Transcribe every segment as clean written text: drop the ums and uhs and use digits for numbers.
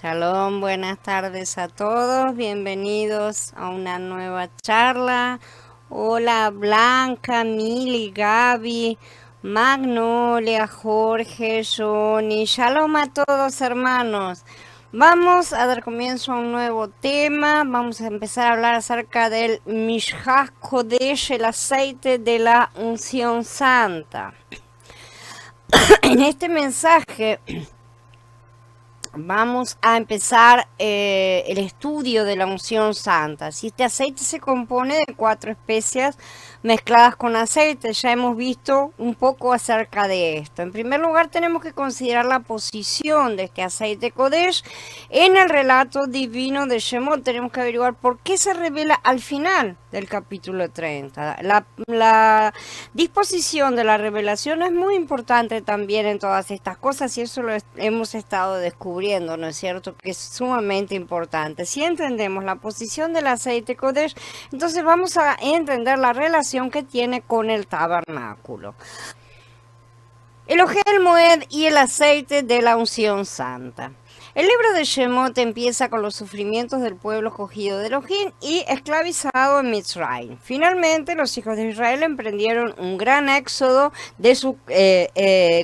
Shalom, buenas tardes a todos, bienvenidos a una nueva charla. Hola Blanca, Mili, Gaby, Magnolia, Jorge, Johnny. Shalom a todos, hermanos. Vamos a dar comienzo a un nuevo tema. Vamos a empezar a hablar acerca del Mishkach Kodesh, el aceite de la unción santa. En este mensaje vamos a empezar el estudio de la unción santa. Si este aceite se compone de 4 especias mezcladas con aceite, ya hemos visto un poco acerca de esto. En primer lugar, tenemos que considerar la posición de este aceite Kodesh en el relato divino de Shemot. Tenemos que averiguar por qué se revela al final del capítulo 30. La disposición de la revelación es muy importante también en todas estas cosas y eso lo hemos estado descubriendo, ¿no es cierto? Que es sumamente importante. Si entendemos la posición del aceite Kodesh, entonces vamos a entender la relación que tiene con el tabernáculo. El Ohel Moed y el aceite de la unción santa. El libro de Shemot empieza con los sufrimientos del pueblo escogido de Elohim y esclavizado en Mitzrayim. Finalmente, los hijos de Israel emprendieron un gran éxodo de su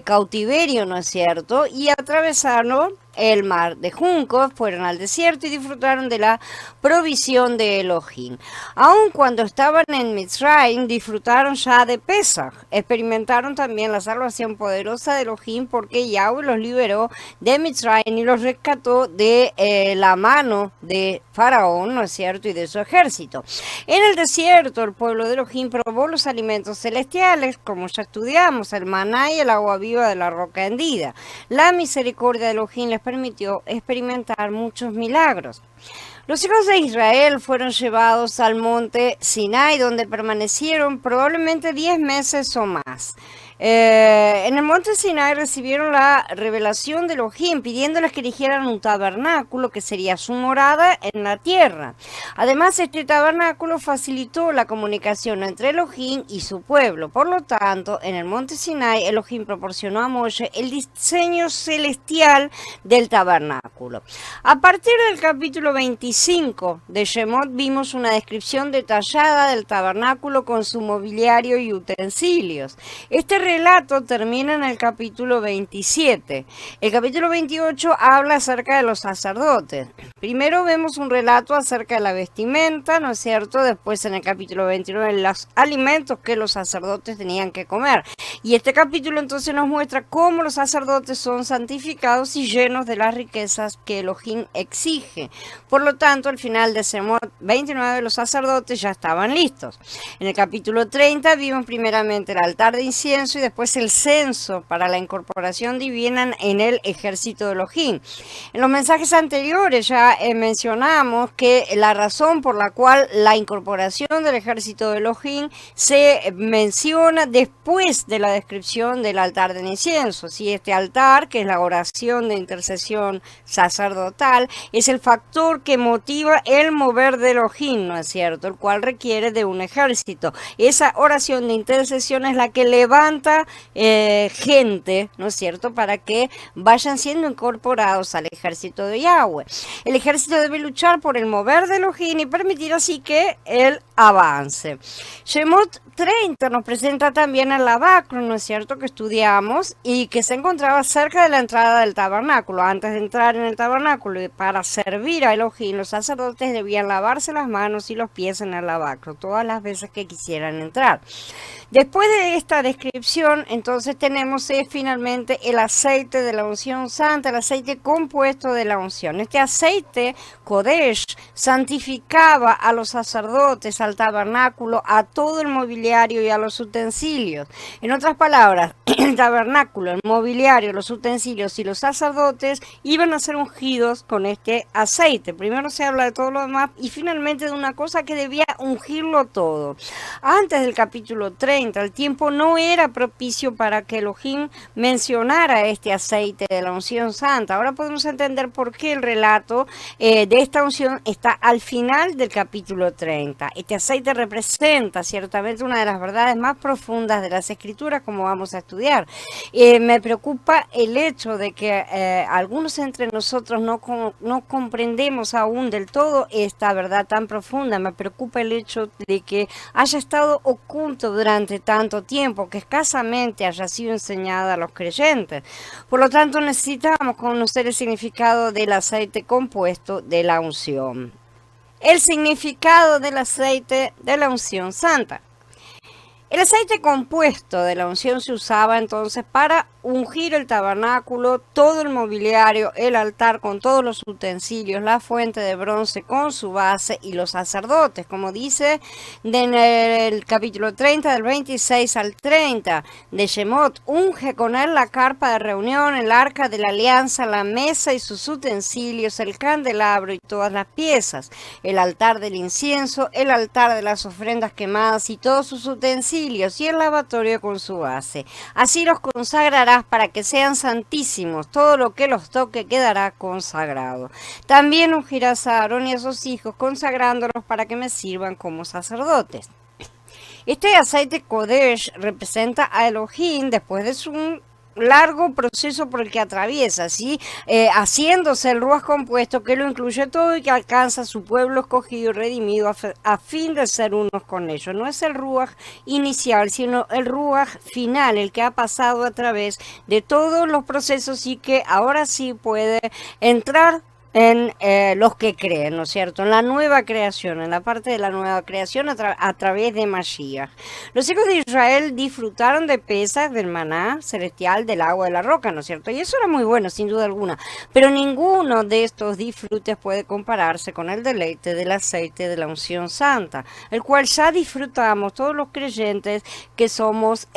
cautiverio, ¿no es cierto? Y atravesaron el mar de juncos, fueron al desierto y disfrutaron de la provisión de Elohim. Aun cuando estaban en Mitzrayim, disfrutaron ya de Pesach. Experimentaron también la salvación poderosa de Elohim porque Yahweh los liberó de Mitzrayim y los rescató de la mano de Faraón, ¿no es cierto?, y de su ejército. En el desierto, el pueblo de Elohim probó los alimentos celestiales, como ya estudiamos, el maná y el agua viva de la roca hendida. La misericordia de Elohim les permitió experimentar muchos milagros. Los hijos de Israel fueron llevados al monte Sinai, donde permanecieron probablemente 10 meses o más. En el monte Sinai recibieron la revelación de Elohim, pidiéndoles que erigieran un tabernáculo que sería su morada en la tierra. Además, este tabernáculo facilitó la comunicación entre Elohim y su pueblo. Por lo tanto, en el monte Sinai, Elohim proporcionó a Moshe el diseño celestial del tabernáculo. A partir del capítulo 25 de Shemot vimos una descripción detallada del tabernáculo con su mobiliario y utensilios. Este relato termina en el capítulo 27. El capítulo 28 habla acerca de los sacerdotes. Primero vemos un relato acerca de la vestimenta, ¿no es cierto? Después en el capítulo 29 los alimentos que los sacerdotes tenían que comer. Y este capítulo entonces nos muestra cómo los sacerdotes son santificados y llenos de las riquezas que Elohim exige. Por lo tanto, al final de Shemot 29 los sacerdotes ya estaban listos. En el capítulo 30 vimos primeramente el altar de incienso y después el censo para la incorporación divina en el ejército de Elohim. En los mensajes anteriores ya mencionamos que la razón por la cual la incorporación del ejército de Elohim se menciona después de la descripción del altar de incienso. Si este altar, que es la oración de intercesión sacerdotal, es el factor que motiva el mover de Elohim, ¿no es cierto?, el cual requiere de un ejército. Esa oración de intercesión es la que levanta gente, ¿no es cierto?, para que vayan siendo incorporados al ejército de Yahweh. El ejército debe luchar por el mover de Elohim y permitir así que él avance. Shemot 30 nos presenta también el lavacro, ¿no es cierto?, que estudiamos y que se encontraba cerca de la entrada del tabernáculo. Antes de entrar en el tabernáculo y para servir a Elohim, los sacerdotes debían lavarse las manos y los pies en el lavacro todas las veces que quisieran entrar. Después de esta descripción, entonces tenemos finalmente el aceite de la unción santa, el aceite compuesto de la unción. Este aceite, Kodesh, santificaba a los sacerdotes, al tabernáculo, a todo el mobiliario y a los utensilios. En otras palabras, el tabernáculo, el mobiliario, los utensilios y los sacerdotes iban a ser ungidos con este aceite. Primero se habla de todo lo demás y finalmente de una cosa que debía ungirlo todo. Antes del capítulo 30, el tiempo no era propicio para que Elohim mencionara este aceite de la unción santa. Ahora podemos entender por qué el relato de esta unción está al final del capítulo 30. Este aceite representa ciertamente una de las verdades más profundas de las escrituras, como vamos a estudiar. Me preocupa el hecho de que algunos entre nosotros no comprendemos aún del todo esta verdad tan profunda. Me preocupa el hecho de que haya estado oculto durante tanto tiempo, que escasamente haya sido enseñada a los creyentes. Por lo tanto, necesitamos conocer el significado del aceite compuesto de la unción. El significado del aceite de la unción santa. El aceite compuesto de la unción se usaba entonces para ungir el tabernáculo, todo el mobiliario, el altar con todos los utensilios, la fuente de bronce con su base y los sacerdotes, como dice en el capítulo 30 del 26 al 30 de Shemot. Unge con él la carpa de reunión, el arca de la alianza, la mesa y sus utensilios, el candelabro y todas las piezas, el altar del incienso, el altar de las ofrendas quemadas y todos sus utensilios, y el lavatorio con su base. Así los consagrarás para que sean santísimos. Todo lo que los toque quedará consagrado. También ungirás a Aarón y a sus hijos, consagrándolos para que me sirvan como sacerdotes. Este aceite Kodesh representa a Elohim después de su largo proceso por el que atraviesa, ¿sí? Haciéndose el ruaj compuesto que lo incluye todo y que alcanza a su pueblo escogido y redimido a fin de ser unos con ellos. No es el ruaj inicial, sino el ruaj final, el que ha pasado a través de todos los procesos y que ahora sí puede entrar en los que creen, ¿no es cierto? En la nueva creación, en la parte de la nueva creación a través de Mashiach. Los hijos de Israel disfrutaron de Pesaj, del maná celestial, del agua de la roca, ¿no es cierto? Y eso era muy bueno, sin duda alguna. Pero ninguno de estos disfrutes puede compararse con el deleite del aceite de la unción santa, el cual ya disfrutamos todos los creyentes que somos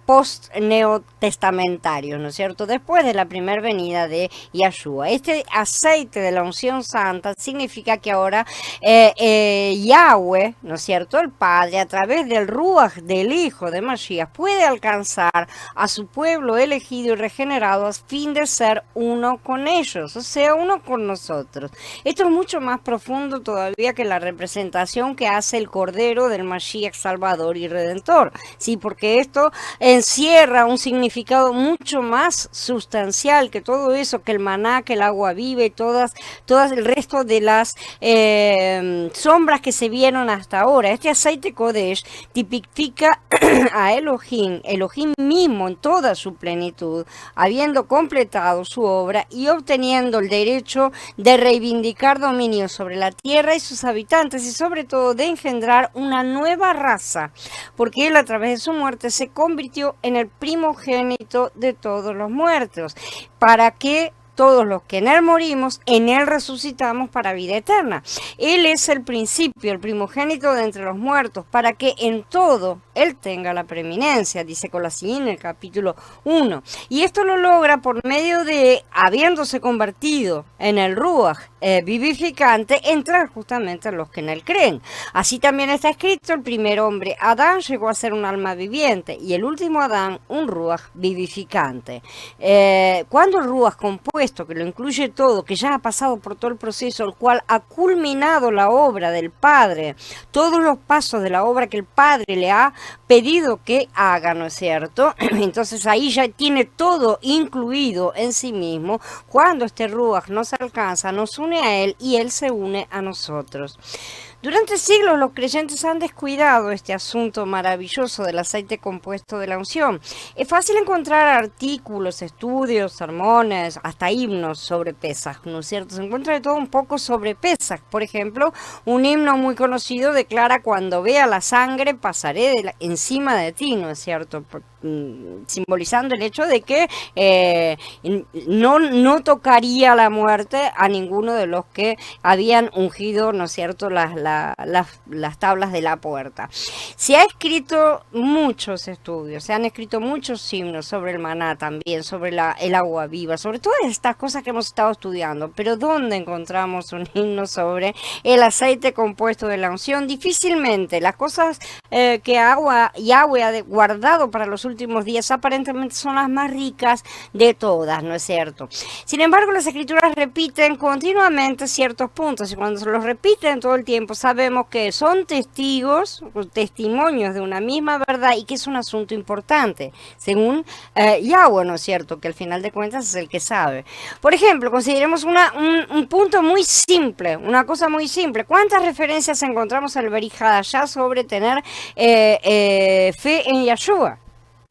post-neotestamentarios, ¿no es cierto? Después de la primera venida de Yahshua. Este aceite de la unción santa significa que ahora Yahweh, ¿no es cierto? El Padre, a través del Ruach del Hijo de Mashiach, puede alcanzar a su pueblo elegido y regenerado a fin de ser uno con ellos, o sea, uno con nosotros. Esto es mucho más profundo todavía que la representación que hace el Cordero del Mashiach Salvador y Redentor, ¿sí? Porque esto encierra un significado mucho más sustancial que todo eso, que el maná, que el agua viva y todas el resto de las sombras que se vieron hasta ahora. Este aceite Kodesh tipifica a Elohim mismo en toda su plenitud, habiendo completado su obra y obteniendo el derecho de reivindicar dominio sobre la tierra y sus habitantes y sobre todo de engendrar una nueva raza, porque él a través de su muerte se convirtió en el primogénito de todos los muertos, para que todos los que en él morimos, en él resucitamos para vida eterna. Él es el principio, el primogénito de entre los muertos, para que en todo él tenga la preeminencia, dice Colosenses en el capítulo 1. Y esto lo logra por medio de, habiéndose convertido en el Ruach vivificante, entrar justamente a los que en él creen. Así también está escrito, el primer hombre, Adán, llegó a ser un alma viviente, y el último Adán, un Ruach vivificante. Cuando el Ruach compuesto, que lo incluye todo, que ya ha pasado por todo el proceso, el cual ha culminado la obra del Padre, todos los pasos de la obra que el Padre le ha pedido que haga, ¿no es cierto? Entonces ahí ya tiene todo incluido en sí mismo. Cuando este Ruach nos alcanza, nos une a él y él se une a nosotros. Durante siglos los creyentes han descuidado este asunto maravilloso del aceite compuesto de la unción. Es fácil encontrar artículos, estudios, sermones, hasta himnos sobre Pesaj, ¿no es cierto? Se encuentra de todo un poco sobre Pesaj. Por ejemplo, un himno muy conocido declara: cuando vea la sangre pasaré encima de ti, ¿no es cierto? simbolizando el hecho de que no tocaría la muerte a ninguno de los que habían ungido, ¿no es cierto?, las tablas de la puerta. Se ha escrito muchos estudios, se han escrito muchos himnos sobre el maná también, sobre el agua viva, sobre todas estas cosas que hemos estado estudiando, pero ¿dónde encontramos un himno sobre el aceite compuesto de la unción? Difícilmente. Las cosas que Yahweh ha guardado para los últimos días aparentemente son las más ricas de todas, ¿no es cierto? Sin embargo, las escrituras repiten continuamente ciertos puntos, y cuando se los repiten todo el tiempo sabemos que son testimonios de una misma verdad, y que es un asunto importante, según Yahweh, ¿no es cierto?, que al final de cuentas es el que sabe. Por ejemplo, consideremos un punto muy simple, una cosa muy simple. ¿Cuántas referencias encontramos en el Berihá ya sobre tener fe en Yahshua?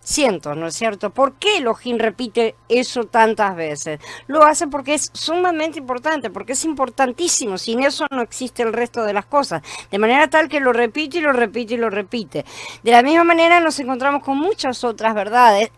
Cientos, ¿no es cierto? ¿Por qué Elohim repite eso tantas veces? Lo hace porque es sumamente importante, porque es importantísimo. Sin eso no existe el resto de las cosas. De manera tal que lo repite y lo repite y lo repite. De la misma manera nos encontramos con muchas otras verdades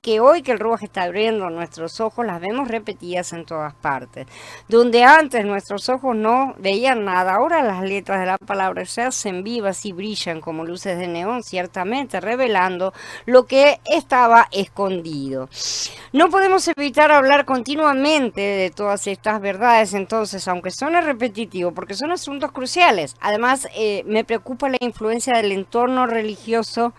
que hoy que el Ruach está abriendo nuestros ojos, las vemos repetidas en todas partes. Donde antes nuestros ojos no veían nada, ahora las letras de la palabra se hacen vivas y brillan como luces de neón, ciertamente revelando lo que estaba escondido. No podemos evitar hablar continuamente de todas estas verdades, entonces, aunque suene repetitivo, porque son asuntos cruciales. Además, me preocupa la influencia del entorno religioso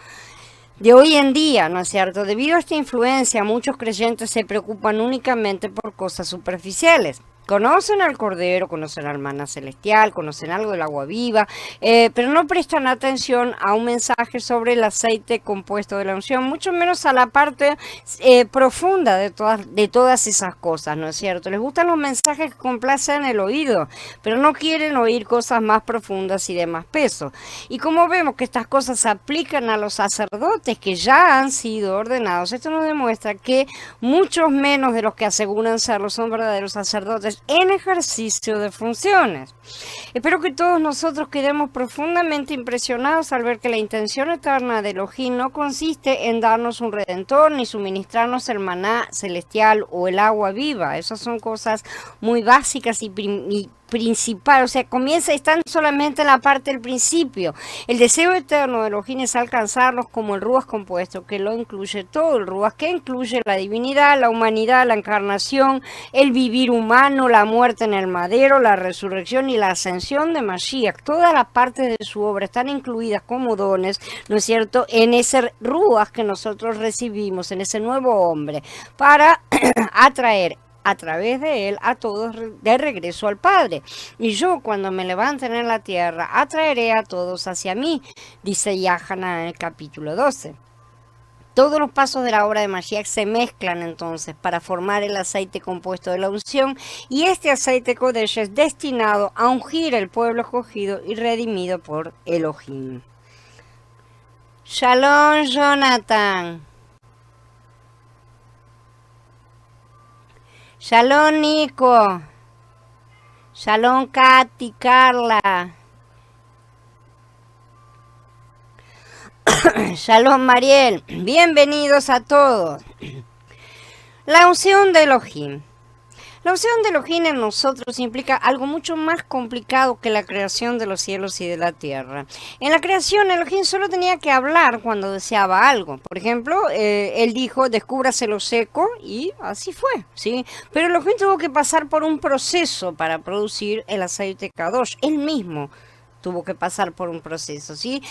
de hoy en día, ¿no es cierto? Debido a esta influencia, muchos creyentes se preocupan únicamente por cosas superficiales. Conocen al Cordero, conocen al maná celestial, conocen algo del agua viva, pero no prestan atención a un mensaje sobre el aceite compuesto de la unción, mucho menos a la parte profunda de todas esas cosas, ¿no es cierto? Les gustan los mensajes que complacen el oído, pero no quieren oír cosas más profundas y de más peso. Y como vemos que estas cosas se aplican a los sacerdotes que ya han sido ordenados, esto nos demuestra que muchos menos de los que aseguran serlo son verdaderos sacerdotes en ejercicio de funciones. Espero que todos nosotros quedemos profundamente impresionados al ver que la intención eterna de Elohim no consiste en darnos un redentor ni suministrarnos el maná celestial o el agua viva. Esas son cosas muy básicas y principal, o sea, están solamente en la parte del principio. El deseo eterno de Elohim es alcanzarlos como el Ruach compuesto, que lo incluye todo, el Ruach que incluye la divinidad, la humanidad, la encarnación, el vivir humano, la muerte en el madero, la resurrección y la ascensión de Mashiach. Todas las partes de su obra están incluidas como dones, ¿no es cierto?, en ese Ruach que nosotros recibimos, en ese nuevo hombre, para atraer a través de él a todos de regreso al Padre. Y yo, cuando me levanten en la tierra, atraeré a todos hacia mí, dice Yahanan en el capítulo 12. Todos los pasos de la obra de Mashiach se mezclan entonces para formar el aceite compuesto de la unción, y este aceite Kodesh es destinado a ungir el pueblo escogido y redimido por Elohim. Shalom, Jonathan. Shalom, Nico. Shalom, Katy, Carla. Shalom, Mariel. Bienvenidos a todos. La unción de Elohim. La unción de Elohim en nosotros implica algo mucho más complicado que la creación de los cielos y de la tierra. En la creación, Elohim solo tenía que hablar cuando deseaba algo. Por ejemplo, él dijo, descúbrase lo seco, y así fue, ¿sí? Pero Elohim tuvo que pasar por un proceso para producir el aceite Kadosh, él mismo tuvo que pasar por un proceso, ¿sí?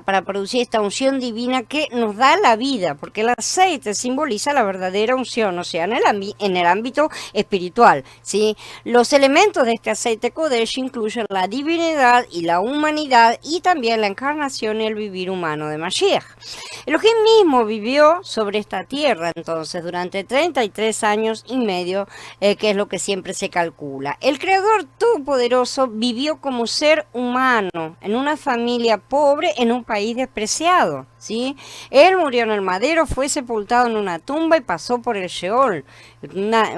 Para producir esta unción divina que nos da la vida, porque el aceite simboliza la verdadera unción, o sea, en el ámbito espiritual, ¿sí? Los elementos de este aceite Kodesh incluyen la divinidad y la humanidad, y también la encarnación y el vivir humano de Mashiach. Elohim mismo vivió sobre esta tierra, entonces, durante 33 años y medio, que es lo que siempre se calcula. El Creador Todopoderoso vivió como ser humano, en una familia pobre, en un país despreciado. ¿sí? Él murió en el madero, fue sepultado en una tumba y pasó por el Sheol.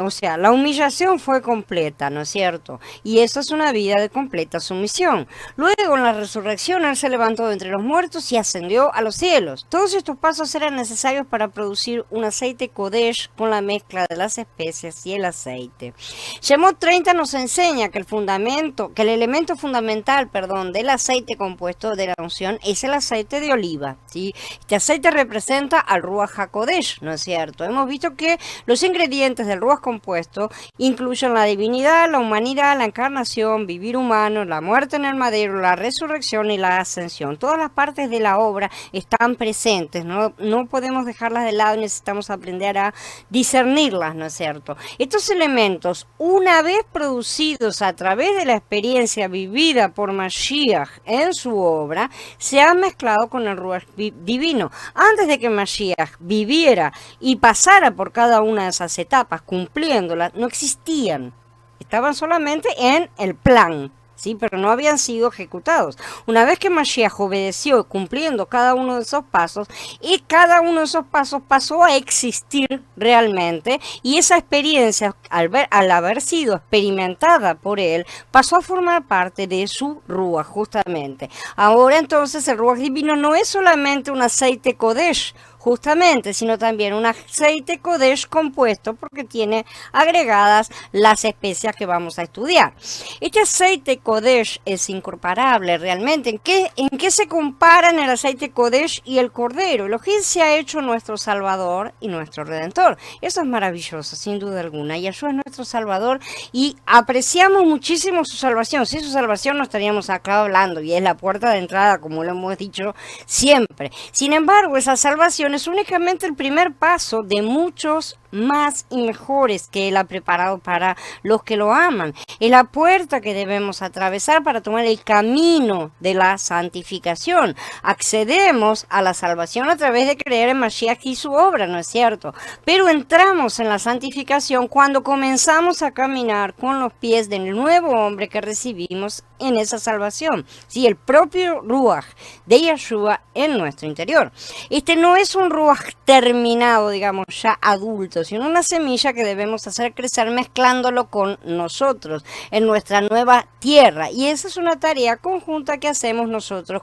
O sea, la humillación fue completa, ¿no es cierto? Y eso es una vida de completa sumisión. Luego, en la resurrección, Él se levantó de entre los muertos y ascendió a los cielos. Todos estos pasos eran necesarios para producir un aceite Kodesh con la mezcla de las especias y el aceite. Shemot 30 nos enseña que el elemento fundamental, perdón, del aceite compuesto de la unción es el aceite de oliva, ¿sí? Este aceite representa al Ruach HaKodesh, ¿no es cierto? Hemos visto que los ingredientes del Ruach compuesto incluyen la divinidad, la humanidad, la encarnación, vivir humano, la muerte en el madero, la resurrección y la ascensión. Todas las partes de la obra están presentes, no podemos dejarlas de lado y necesitamos aprender a discernirlas, ¿no es cierto? Estos elementos, una vez producidos a través de la experiencia vivida por Mashiach en su obra, se han mezclado con el Ruach divino. Antes de que Mashiach viviera y pasara por cada una de esas etapas, cumpliéndolas, no existían. Estaban solamente en el plan, ¿sí? Pero no habían sido ejecutados. Una vez que Mashiach obedeció cumpliendo cada uno de esos pasos, y cada uno de esos pasos pasó a existir realmente, y esa experiencia, al haber sido experimentada por él, pasó a formar parte de su Ruach, justamente. Ahora entonces el Ruach divino no es solamente un aceite Kodesh, justamente, sino también un aceite Kodesh compuesto porque tiene agregadas las especias que vamos a estudiar. Este aceite Kodesh es incomparable realmente. ¿En qué se comparan el aceite Kodesh y el Cordero? Lo que se ha hecho nuestro Salvador y nuestro Redentor. Eso es maravilloso, sin duda alguna. Yeshua es nuestro Salvador y apreciamos muchísimo su salvación. Sin su salvación no estaríamos acá hablando y es la puerta de entrada, como lo hemos dicho siempre. Sin embargo, esa salvación es únicamente el primer paso de muchos más y mejores que Él ha preparado para los que lo aman. Es la puerta que debemos atravesar para tomar el camino de la santificación. Accedemos a la salvación a través de creer en Mashiach y su obra, ¿no es cierto? Pero entramos en la santificación cuando comenzamos a caminar con los pies del nuevo hombre que recibimos en esa salvación. Sí, el propio Ruach de Yeshua en nuestro interior. Este no es un Ruach terminado, digamos, ya adulto, sino una semilla que debemos hacer crecer mezclándolo con nosotros en nuestra nueva tierra. Y esa es una tarea conjunta que hacemos nosotros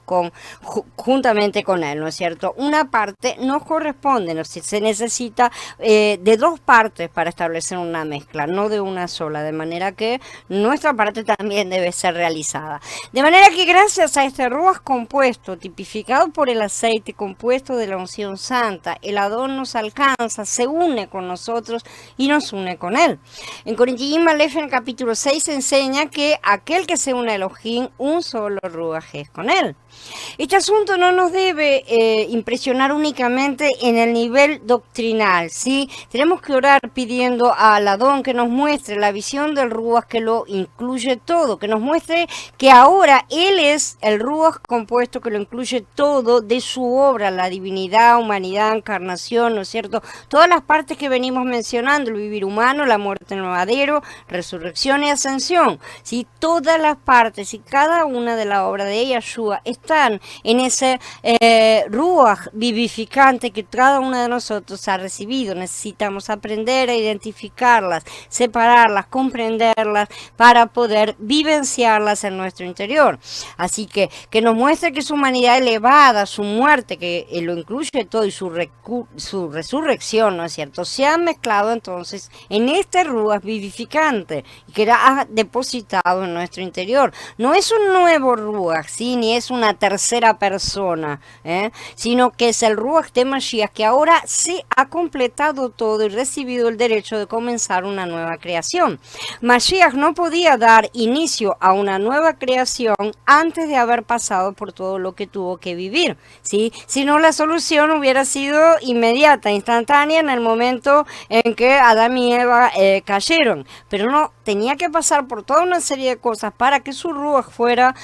juntamente con Él, ¿no es cierto? Una parte nos corresponde, se necesita de dos partes para establecer una mezcla, no de una sola, de manera que nuestra parte también debe ser realizada. De manera que gracias a este Ruach compuesto, tipificado por el aceite compuesto de la unción santa, el Adón nos alcanza, se une con nosotros y nos une con Él. En Corinthians Aleph, en el capítulo 6, enseña que aquel que se une a Elohim, un solo Ruach es con Él. Este asunto no nos debe impresionar únicamente en el nivel doctrinal, ¿sí? Tenemos que orar pidiendo al Adón que nos muestre la visión del Ruach que lo incluye todo, que nos muestre que ahora Él es el Ruach compuesto que lo incluye todo de su obra, la divinidad, humanidad, encarnación, ¿no es cierto? Todas las partes que venimos mencionando, el vivir humano, la muerte en el madero, resurrección y ascensión, ¿sí? Todas las partes y cada una de la obra de Yeshua están en ese Ruach vivificante que cada uno de nosotros ha recibido. Necesitamos aprender a identificarlas, separarlas, comprenderlas para poder vivenciarlas en nuestro interior. Así que nos muestre que su humanidad elevada, su muerte, que lo incluye todo, y su resurrección, ¿no es cierto?, se han mezclado entonces en este Ruach vivificante y que ha depositado en nuestro interior. No es un nuevo Ruach, ¿sí? Ni es una tercera persona, sino que es el Ruach de Mashiach que ahora se ha completado todo y recibido el derecho de comenzar una nueva creación. Mashiach no podía dar inicio a una nueva creación antes de haber pasado por todo lo que tuvo que vivir, ¿sí? Si no, la solución hubiera sido inmediata, instantánea en el momento en que Adán y Eva cayeron, pero no, tenía que pasar por toda una serie de cosas para que su Ruach fuera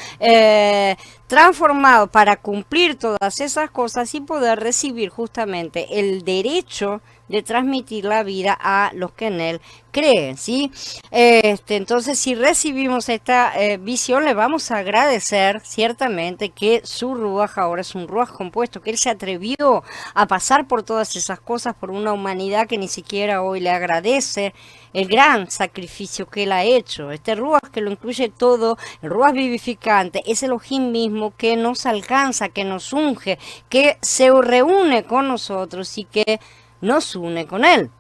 transformado para cumplir todas esas cosas y poder recibir justamente el derecho de transmitir la vida a los que en él creen, ¿sí? Entonces, si recibimos esta visión, le vamos a agradecer ciertamente que su Ruaj ahora es un Ruaj compuesto, que él se atrevió a pasar por todas esas cosas por una humanidad que ni siquiera hoy le agradece el gran sacrificio que él ha hecho. Este Ruaj que lo incluye todo, el Ruaj vivificante, es el Elohim mismo que nos alcanza, que nos unge, que se reúne con nosotros y que nos une con él.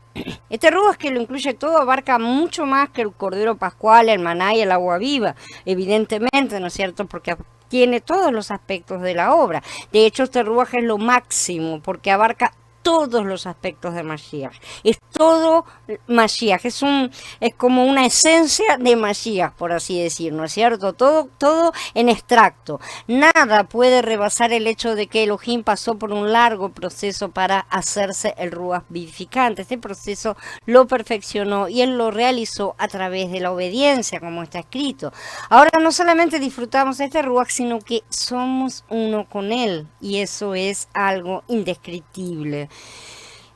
Este Ruaj que lo incluye todo abarca mucho más que el Cordero Pascual, el maná y el agua viva, evidentemente, ¿no es cierto? Porque tiene todos los aspectos de la obra. De hecho, este Ruaj es lo máximo porque abarca todos los aspectos de Mashiach. Es todo Mashiach, es como una esencia de Mashiach, por así decir, ¿no es cierto? Todo en extracto. Nada puede rebasar el hecho de que Elohim pasó por un largo proceso para hacerse el Ruaj vivificante. Este proceso lo perfeccionó y él lo realizó a través de la obediencia, como está escrito. Ahora no solamente disfrutamos de este Ruaj, sino que somos uno con él, y eso es algo indescriptible.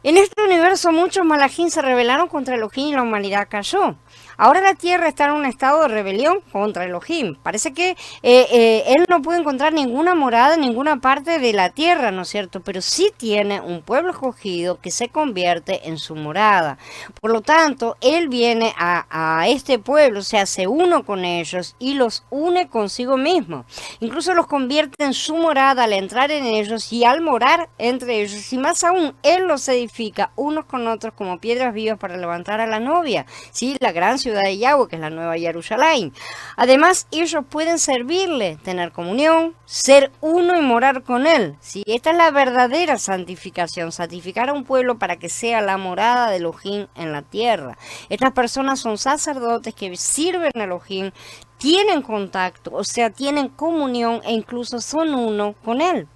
En este universo muchos malajim se rebelaron contra Elohim y la humanidad cayó. Ahora la tierra está en un estado de rebelión contra Elohim. Parece que él no puede encontrar ninguna morada en ninguna parte de la tierra, ¿no es cierto? Pero sí tiene un pueblo escogido que se convierte en su morada. Por lo tanto, él viene a este pueblo, se hace uno con ellos y los une consigo mismo. Incluso los convierte en su morada al entrar en ellos y al morar entre ellos. Y más aún, él los edifica unos con otros como piedras vivas para levantar a la novia, ¿sí? La gran ciudad de Yahweh, que es la nueva Jerusalén. Además, ellos pueden servirle, tener comunión, ser uno y morar con él, ¿sí? Esta es la verdadera santificación, santificar a un pueblo para que sea la morada de Elohim en la tierra. Estas personas son sacerdotes que sirven a Elohim, tienen contacto, o sea, tienen comunión e incluso son uno con él.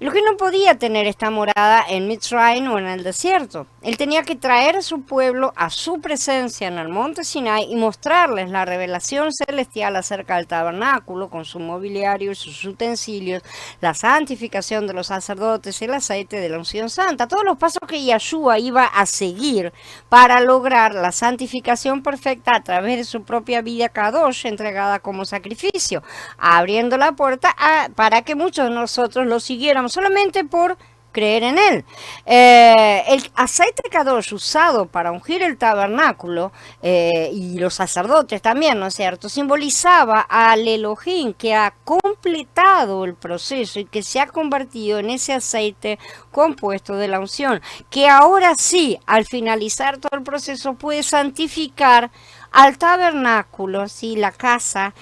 Elohim no podía tener esta morada en Mitzrayim o en el desierto. Él tenía que traer a su pueblo a su presencia en el monte Sinai y mostrarles la revelación celestial acerca del tabernáculo con su mobiliario y sus utensilios, la santificación de los sacerdotes, el aceite de la unción santa, todos los pasos que Yahshua iba a seguir para lograr la santificación perfecta a través de su propia vida Kadosh entregada como sacrificio, abriendo la puerta para que muchos de nosotros lo siguiéramos solamente por creer en él. El aceite Kadosh usado para ungir el tabernáculo y los sacerdotes también, ¿no es cierto?, simbolizaba al Elohim que ha completado el proceso y que se ha convertido en ese aceite compuesto de la unción, que ahora sí, al finalizar todo el proceso, puede santificar al tabernáculo, ¿sí? La casa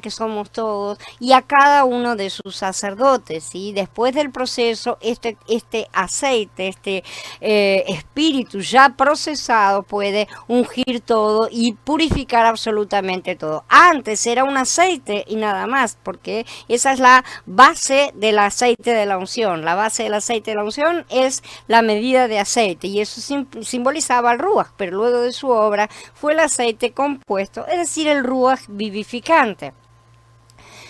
que somos todos, y a cada uno de sus sacerdotes, ¿sí? Después del proceso, este aceite, espíritu ya procesado puede ungir todo y purificar absolutamente todo. Antes era un aceite y nada más, porque esa es la base del aceite de la unción. La base del aceite de la unción es la medida de aceite, y eso simbolizaba el Ruaj, pero luego de su obra fue el aceite compuesto, es decir, el Ruaj vivificante.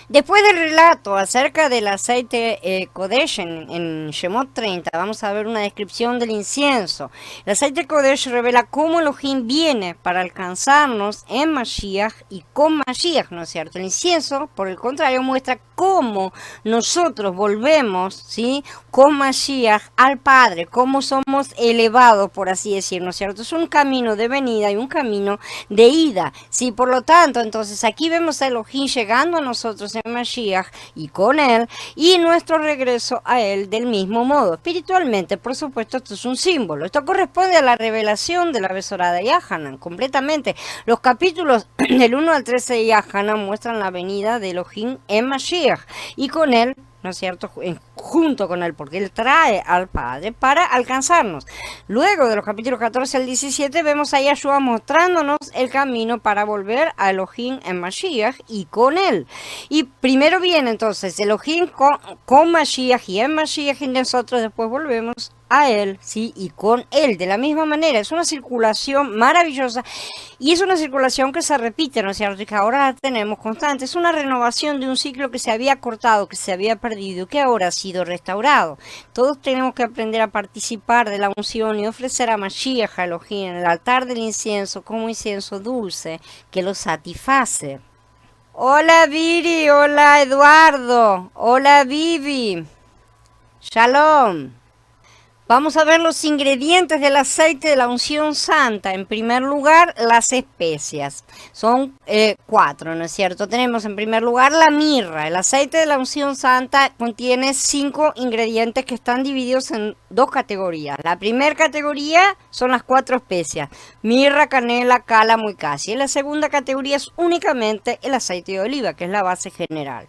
Después del relato acerca del aceite Kodesh en Shemot 30, vamos a ver una descripción del incienso. El aceite Kodesh revela cómo Elohim viene para alcanzarnos en Mashiach y con Mashiach, ¿no es cierto? El incienso, por el contrario, muestra cómo nosotros volvemos, ¿sí?, con Mashiach al Padre, cómo somos elevados, por así decir, ¿no es cierto? Es un camino de venida y un camino de ida, ¿sí? Por lo tanto, entonces aquí vemos a Elohim llegando a nosotros en Mashiach y con él, y nuestro regreso a él del mismo modo. Espiritualmente, por supuesto, esto es un símbolo. Esto corresponde a la revelación de la Besorá de Yahanan, completamente. Los capítulos del 1 al 13 de Yahanan muestran la venida de Elohim en Mashiach y con él, ¿no es cierto?, junto con él, porque él trae al Padre para alcanzarnos. Luego de los capítulos 14 al 17 vemos a Yahshua mostrándonos el camino para volver a Elohim en Mashiach y con él. Y primero viene entonces Elohim con Mashiach y en Mashiach, y nosotros después volvemos a él, ¿sí? Y con él, de la misma manera. Es una circulación maravillosa y es una circulación que se repite, ¿no es cierto? Y que ahora la tenemos constante. Es una renovación de un ciclo que se había cortado, que se había perdido, que ahora ha sido restaurado. Todos tenemos que aprender a participar de la unción y ofrecer a Mashiach, a Elohim, en el altar del incienso, como incienso dulce, que lo satisface. Hola Viri, hola Eduardo, hola Vivi, shalom. Vamos a ver los ingredientes del aceite de la unción santa. En primer lugar, las especias. Son 4, ¿no es cierto? Tenemos en primer lugar la mirra. El aceite de la unción santa contiene 5 ingredientes que están divididos en 2 categorías. La primera categoría son las 4 especias. Mirra, canela, cálamo y casia. Y la segunda categoría es únicamente el aceite de oliva, que es la base general.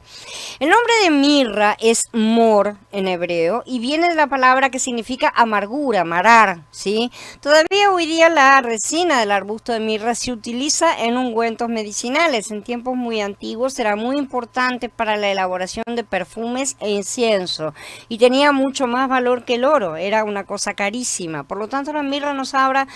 El nombre de mirra es mor en hebreo y viene de la palabra que significa amargura, marar, ¿sí? Todavía hoy día la resina del arbusto de mirra se utiliza en ungüentos medicinales. En tiempos muy antiguos era muy importante para la elaboración de perfumes e incienso y tenía mucho más valor que el oro, era una cosa carísima. Por lo tanto, la mirra nos habla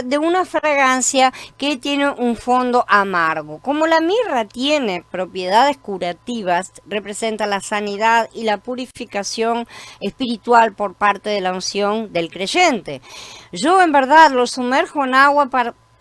de una fragancia que tiene un fondo amargo. Como la mirra tiene propiedades curativas, representa la sanidad y la purificación espiritual por parte de la unción del creyente. Yo en verdad lo sumerjo en agua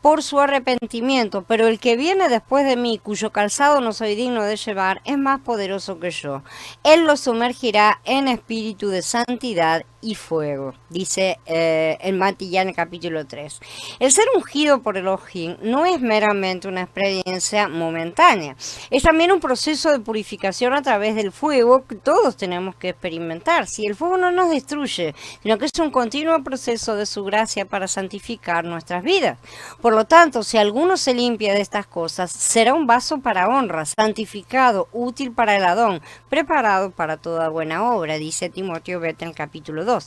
por su arrepentimiento, pero el que viene después de mí, cuyo calzado no soy digno de llevar, es más poderoso que yo. Él lo sumergirá en espíritu de santidad y fuego, dice en Matillán capítulo 3. El ser ungido por Elohim no es meramente una experiencia momentánea, es también un proceso de purificación a través del fuego que todos tenemos que experimentar. Si el fuego no nos destruye, sino que es un continuo proceso de su gracia para santificar nuestras vidas. Por lo tanto, si alguno se limpia de estas cosas, será un vaso para honra, santificado, útil para el Adón, preparado para toda buena obra, dice Timoteo Beta en el capítulo 2.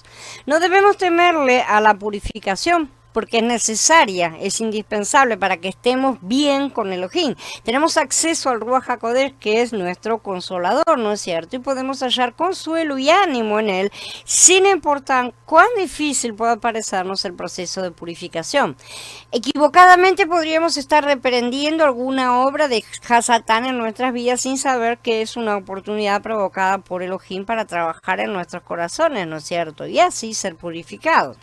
No debemos temerle a la purificación, porque es necesaria, es indispensable para que estemos bien con Elohim. Tenemos acceso al Ruach HaKodesh, que es nuestro consolador, ¿no es cierto? Y podemos hallar consuelo y ánimo en él, sin importar cuán difícil pueda parecernos el proceso de purificación. Equivocadamente podríamos estar reprendiendo alguna obra de Hasatán en nuestras vidas sin saber que es una oportunidad provocada por Elohim para trabajar en nuestros corazones, ¿no es cierto? Y así ser purificados.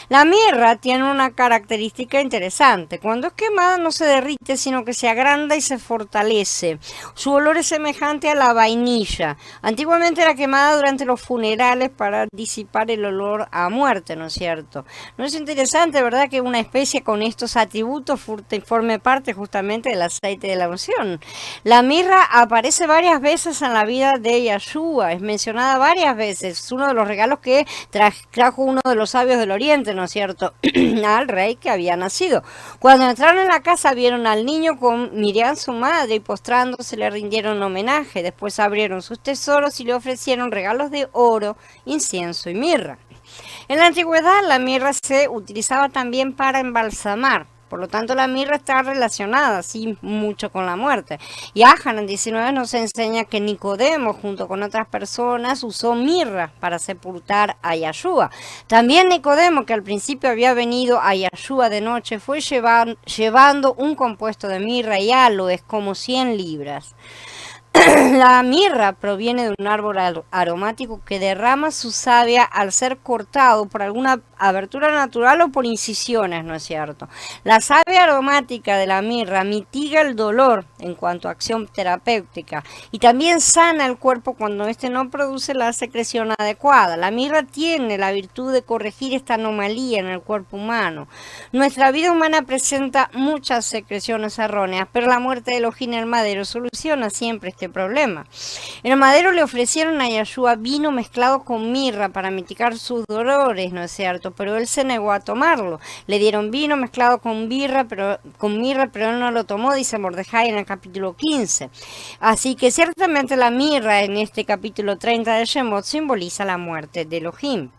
La mirra tiene una característica interesante. Cuando es quemada no se derrite, sino que se agranda y se fortalece. Su olor es semejante a la vainilla. Antiguamente era quemada durante los funerales para disipar el olor a muerte, ¿no es cierto? ¿No es interesante, verdad, que una especie con estos atributos forme parte justamente del aceite de la unción? La mirra aparece varias veces en la vida de Yahshua. Es mencionada varias veces. Es uno de los regalos que trajo uno de los sabios del Oriente, ¿no es cierto?, al rey que había nacido. Cuando entraron en la casa vieron al niño con Miriam su madre y postrándose le rindieron homenaje. Después abrieron sus tesoros y le ofrecieron regalos de oro, incienso y mirra. En la antigüedad la mirra se utilizaba también para embalsamar. Por lo tanto, la mirra está relacionada así mucho con la muerte. Y Hanan 19 nos enseña que Nicodemo, junto con otras personas, usó mirra para sepultar a Yahshua. También Nicodemo, que al principio había venido a Yahshua de noche, fue llevando un compuesto de mirra y aloes como 100 libras. La mirra proviene de un árbol aromático que derrama su savia al ser cortado por alguna abertura natural o por incisiones, ¿no es cierto? La savia aromática de la mirra mitiga el dolor en cuanto a acción terapéutica y también sana el cuerpo cuando éste no produce la secreción adecuada. La mirra tiene la virtud de corregir esta anomalía en el cuerpo humano. Nuestra vida humana presenta muchas secreciones erróneas, pero la muerte de Elohim en el madero soluciona siempre este problema. En el madero le ofrecieron a Yahshua vino mezclado con mirra para mitigar sus dolores, ¿no es cierto? Pero él se negó a tomarlo. Le dieron vino mezclado con mirra, pero él no lo tomó, dice Mordejai en el capítulo 15. Así que ciertamente la mirra en este capítulo 30 de Shemot simboliza la muerte de Elohim.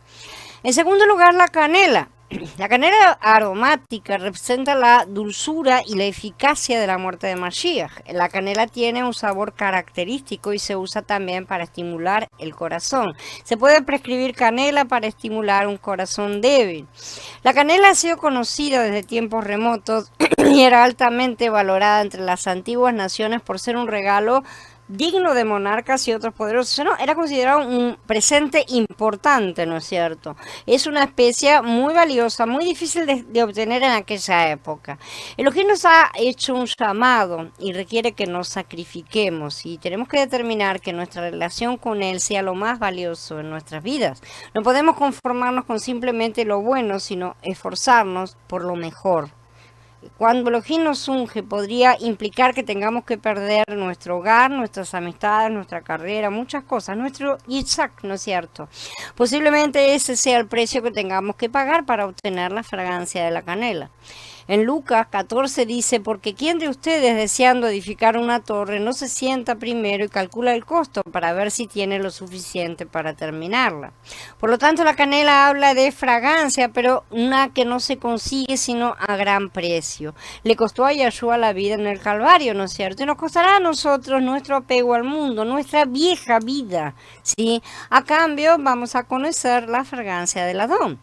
En segundo lugar, la canela. La canela aromática representa la dulzura y la eficacia de la muerte de Mashiach. La canela tiene un sabor característico y se usa también para estimular el corazón. Se puede prescribir canela para estimular un corazón débil. La canela ha sido conocida desde tiempos remotos y era altamente valorada entre las antiguas naciones por ser un regalo digno de monarcas y otros poderosos. No, era considerado un presente importante, ¿no es cierto? Es una especie muy valiosa, muy difícil de obtener en aquella época. Elohim nos ha hecho un llamado y requiere que nos sacrifiquemos y tenemos que determinar que nuestra relación con Él sea lo más valioso en nuestras vidas. No podemos conformarnos con simplemente lo bueno, sino esforzarnos por lo mejor. Cuando Elohim nos unge, podría implicar que tengamos que perder nuestro hogar, nuestras amistades, nuestra carrera, muchas cosas, nuestro Yitzhak, ¿no es cierto? Posiblemente ese sea el precio que tengamos que pagar para obtener la fragancia de la canela. En Lucas 14 dice, porque ¿quién de ustedes deseando edificar una torre no se sienta primero y calcula el costo para ver si tiene lo suficiente para terminarla? Por lo tanto, la canela habla de fragancia, pero una que no se consigue sino a gran precio. Le costó a Yahshua la vida en el Calvario, ¿no es cierto? Y nos costará a nosotros nuestro apego al mundo, nuestra vieja vida, ¿sí? A cambio, vamos a conocer la fragancia del Adón.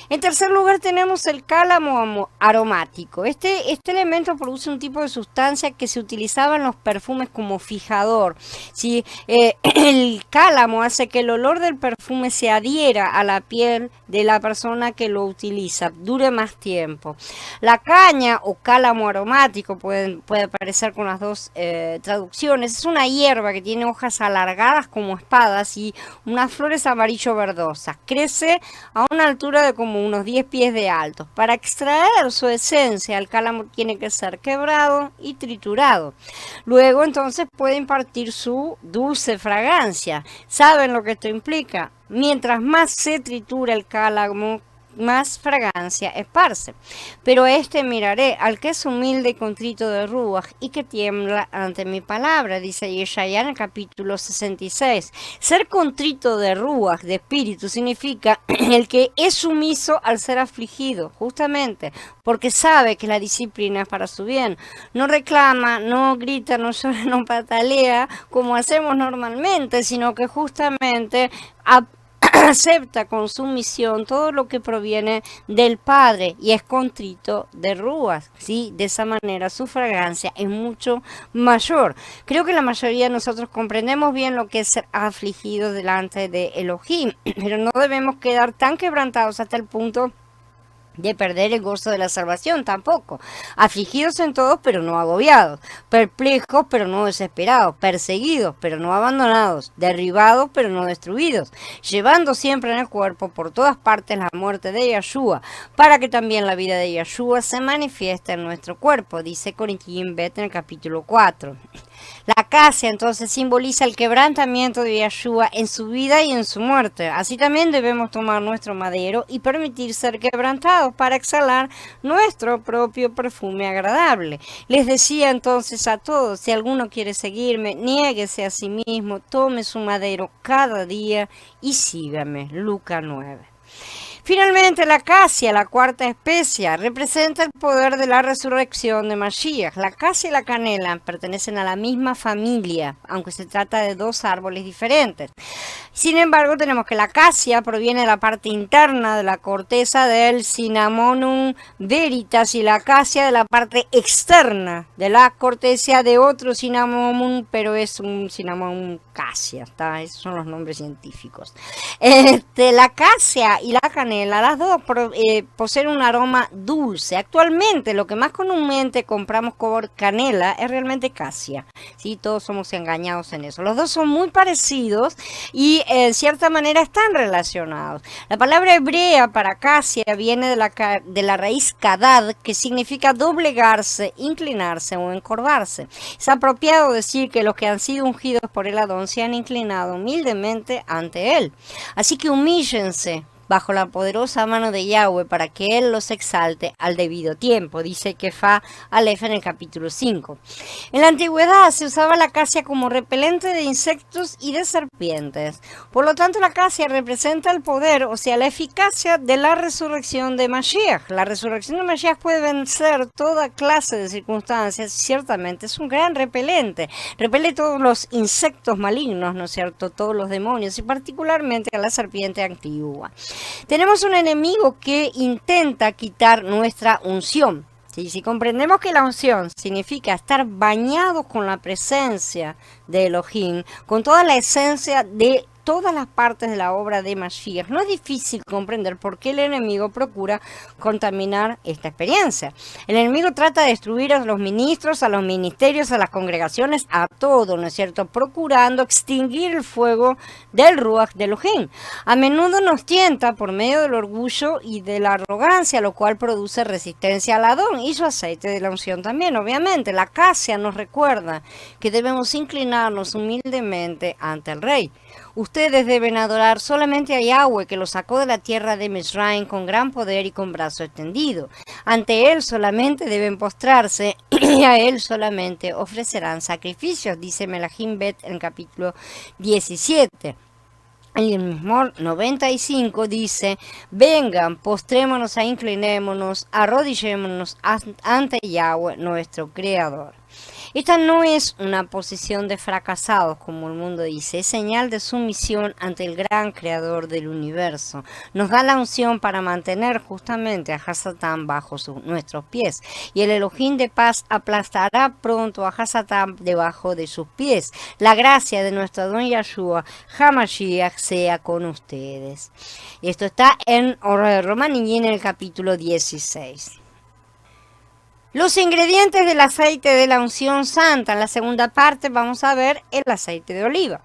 En tercer lugar tenemos el cálamo aromático. Este elemento produce un tipo de sustancia que se utilizaba en los perfumes como fijador. ¿Sí? El cálamo hace que el olor del perfume se adhiera a la piel de la persona que lo utiliza, dure más tiempo. La caña o cálamo aromático puede aparecer con las dos traducciones. Es una hierba que tiene hojas alargadas como espadas y unas flores amarillo verdosas. Crece a una altura de como unos 10 pies de alto. Para extraer su esencia, el cálamo tiene que ser quebrado y triturado. Luego entonces puede impartir su dulce fragancia. ¿Saben lo que esto implica? Mientras más se tritura el cálamo, más fragancia esparce. Pero miraré al que es humilde y contrito de Ruach y que tiembla ante mi palabra, dice Yeshaya en el capítulo 66. Ser contrito de Ruach, de espíritu, significa el que es sumiso al ser afligido, justamente, porque sabe que la disciplina es para su bien. No reclama, no grita, no llora, no patalea como hacemos normalmente, sino que justamente acepta con sumisión todo lo que proviene del Padre y es contrito de Ruach, ¿sí? De esa manera su fragancia es mucho mayor. Creo que la mayoría de nosotros comprendemos bien lo que es ser afligido delante de Elohim, pero no debemos quedar tan quebrantados hasta el punto de perder el gozo de la salvación tampoco. Afligidos en todos, pero no agobiados. Perplejos, pero no desesperados. Perseguidos, pero no abandonados. Derribados, pero no destruidos. Llevando siempre en el cuerpo por todas partes la muerte de Yahshua, para que también la vida de Yahshua se manifieste en nuestro cuerpo, dice Corintios Bet en el capítulo 4. La acacia entonces simboliza el quebrantamiento de Yahshua en su vida y en su muerte. Así también debemos tomar nuestro madero y permitir ser quebrantados para exhalar nuestro propio perfume agradable. Les decía entonces a todos, si alguno quiere seguirme, niéguese a sí mismo, tome su madero cada día y sígame. Lucas 9. Finalmente, la acacia, la cuarta especia, representa el poder de la resurrección de Mashiach. La acacia y la canela pertenecen a la misma familia, aunque se trata de dos árboles diferentes. Sin embargo, tenemos que la acacia proviene de la parte interna de la corteza del Cinnamonum veritas y la acacia de la parte externa de la corteza de otro Cinnamonum, pero es un Cinnamonum cassia, ¿está? Esos son los nombres científicos. La acacia y la canela, las dos poseen un aroma dulce. Actualmente, lo que más comúnmente compramos por canela es realmente cassia. ¿Sí? Todos somos engañados en eso. Los dos son muy parecidos y en cierta manera están relacionados. La palabra hebrea para cassia viene de la raíz kadad, que significa doblegarse, inclinarse o encorvarse. Es apropiado decir que los que han sido ungidos por el Adón se han inclinado humildemente ante él. Así que humíllense bajo la poderosa mano de Yahweh para que Él los exalte al debido tiempo, dice Kefa Aleph en el capítulo 5. En la antigüedad se usaba la acacia como repelente de insectos y de serpientes. Por lo tanto, la acacia representa el poder, o sea, la eficacia de la resurrección de Mashiach. La resurrección de Mashiach puede vencer toda clase de circunstancias, ciertamente es un gran repelente. Repele todos los insectos malignos, ¿no es cierto? Todos los demonios y particularmente a la serpiente antigua. Tenemos un enemigo que intenta quitar nuestra unción. ¿Sí? Si comprendemos que la unción significa estar bañados con la presencia de Elohim, con toda la esencia de todas las partes de la obra de Mashiach, no es difícil comprender por qué el enemigo procura contaminar esta experiencia. El enemigo trata de destruir a los ministros, a los ministerios, a las congregaciones, a todo, ¿no es cierto? Procurando extinguir el fuego del Ruach de Elohim. A menudo nos tienta por medio del orgullo y de la arrogancia, lo cual produce resistencia al Adón y su aceite de la unción también, obviamente. La acacia nos recuerda que debemos inclinarnos humildemente ante el Rey. Ustedes deben adorar solamente a Yahweh, que los sacó de la tierra de Misraim con gran poder y con brazo extendido. Ante Él solamente deben postrarse y a Él solamente ofrecerán sacrificios, dice Melahim Bet en el capítulo 17. Y el mismo 95 dice: vengan, postrémonos e inclinémonos, arrodillémonos ante Yahweh, nuestro Creador. Esta no es una posición de fracasados, como el mundo dice, es señal de sumisión ante el gran creador del universo. Nos da la unción para mantener justamente a Hasatán bajo nuestros pies. Y el Elohim de paz aplastará pronto a Hasatán debajo de sus pies. La gracia de nuestro Adón Yahshua Hamashiach sea con ustedes. Y esto está en Romaní en el capítulo 16. Los ingredientes del aceite de la unción santa. En la segunda parte vamos a ver el aceite de oliva.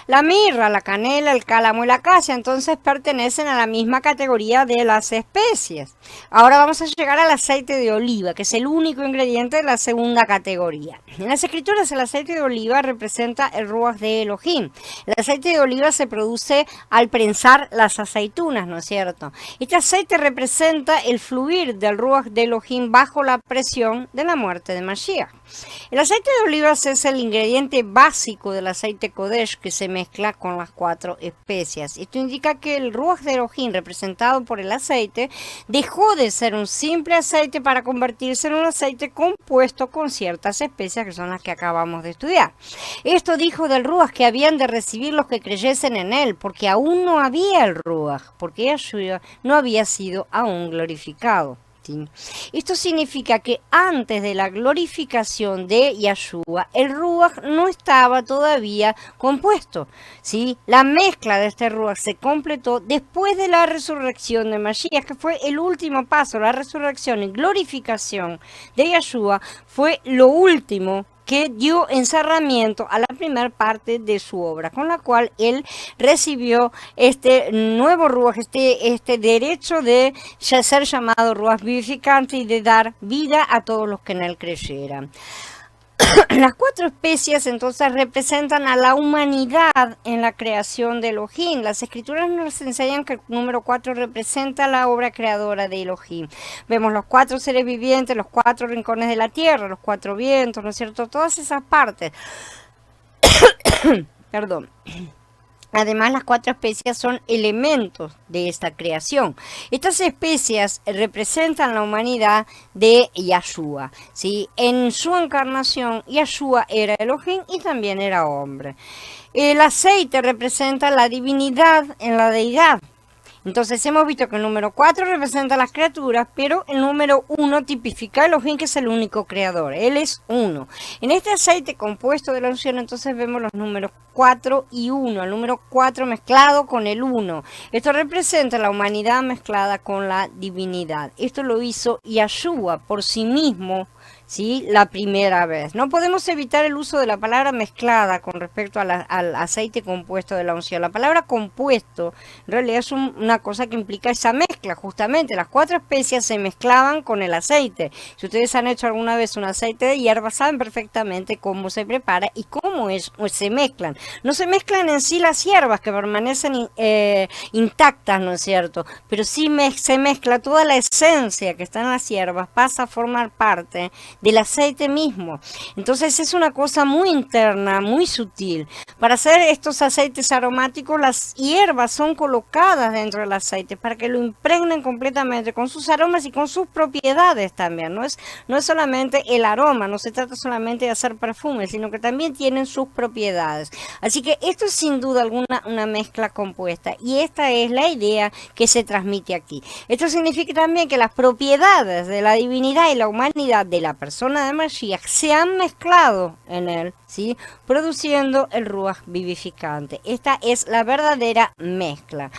La mirra, la canela, el cálamo y la acacia entonces pertenecen a la misma categoría de las especies. Ahora vamos a llegar al aceite de oliva, que es el único ingrediente de la segunda categoría. En las escrituras el aceite de oliva representa el ruach de Elohim. El aceite de oliva se produce al prensar las aceitunas, ¿no es cierto? Este aceite representa el fluir del ruach de Elohim bajo la presión de la muerte de Mashiach. El aceite de olivas es el ingrediente básico del aceite Kodesh que se mezcla con las 4 especias. Esto indica que el Ruach de Elohim, representado por el aceite, dejó de ser un simple aceite para convertirse en un aceite compuesto con ciertas especias que son las que acabamos de estudiar. Esto dijo del Ruach que habían de recibir los que creyesen en él, porque aún no había el Ruach, porque Yahshua no había sido aún glorificado. Esto significa que antes de la glorificación de Yahshua, el Ruach no estaba todavía compuesto. ¿Sí? La mezcla de este Ruach se completó después de la resurrección de Mashiach, que fue el último paso. La resurrección y glorificación de Yahshua fue lo último que dio encerramiento a la primera parte de su obra, con la cual él recibió este nuevo Ruach, este derecho de ser llamado Ruach vivificante y de dar vida a todos los que en él creyeran. Las 4 especies entonces representan a la humanidad en la creación de Elohim. Las escrituras nos enseñan que el número 4 representa la obra creadora de Elohim. Vemos los 4 seres vivientes, los 4 rincones de la tierra, los 4 vientos, ¿no es cierto? Todas esas partes. Perdón. Además, las 4 especias son elementos de esta creación. Estas especias representan la humanidad de Yahshua, ¿sí? En su encarnación, Yahshua era Elohim y también era hombre. El aceite representa la divinidad en la deidad. Entonces hemos visto que el número 4 representa a las criaturas, pero el número 1 tipifica a Elohim, que es el único creador. Él es 1. En este aceite compuesto de la unción, entonces vemos los números 4 y 1. El número 4 mezclado con el 1. Esto representa la humanidad mezclada con la divinidad. Esto lo hizo Yahshua por sí mismo, ¿sí? La primera vez. No podemos evitar el uso de la palabra mezclada con respecto a al aceite compuesto de la unción. La palabra compuesto en realidad es una cosa que implica esa mezcla, justamente. Las cuatro especias se mezclaban con el aceite. Si ustedes han hecho alguna vez un aceite de hierba, saben perfectamente cómo se prepara y cómo se mezclan. No se mezclan en sí las hierbas que permanecen intactas, ¿no es cierto? Pero sí se mezcla toda la esencia que está en las hierbas, pasa a formar parte del aceite mismo. Entonces es una cosa muy interna, muy sutil. Para hacer estos aceites aromáticos, las hierbas son colocadas dentro del aceite para que lo impregnen completamente con sus aromas y con sus propiedades también. No es solamente el aroma, no se trata solamente de hacer perfumes, sino que también tienen sus propiedades. Así que esto es sin duda alguna una mezcla compuesta y esta es la idea que se transmite aquí. Esto significa también que las propiedades de la divinidad y la humanidad de la persona de Mashiach se han mezclado en él, ¿sí? Produciendo el Ruach vivificante. Esta es la verdadera mezcla.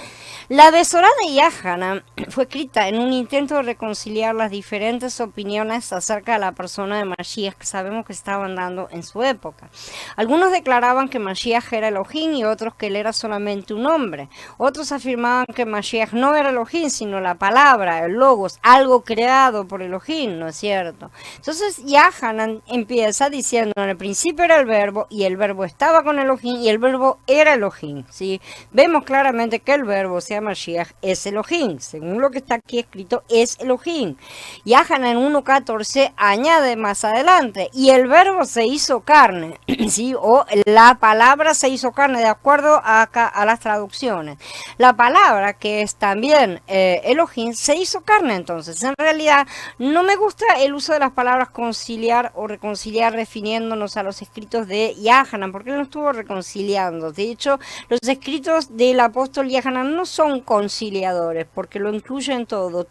La Besorá de Yahanan fue escrita en un intento de reconciliar las diferentes opiniones acerca de la persona de Mashiach que sabemos que estaban dando en su época. Algunos declaraban que Mashiach era Elohim y otros que él era solamente un hombre. Otros afirmaban que Mashiach no era Elohim, sino la palabra, el logos, algo creado por Elohim, ¿no es cierto? Entonces Yahanan empieza diciendo, en el principio era el verbo y el verbo estaba con Elohim y el verbo era Elohim, ¿sí? Vemos claramente que el verbo, sea Mashiach, es Elohim. Según lo que está aquí escrito, es Elohim. Yahanan en 1.14 añade más adelante, y el verbo se hizo carne, ¿sí? O la palabra se hizo carne, de acuerdo a las traducciones. La palabra, que es también Elohim, se hizo carne. Entonces, en realidad, no me gusta el uso de las palabras conciliar o reconciliar refiriéndonos a los escritos de Yahanan, porque él no estuvo reconciliando. De hecho, los escritos del apóstol Yahanan no son conciliadores, porque lo incluyen todo.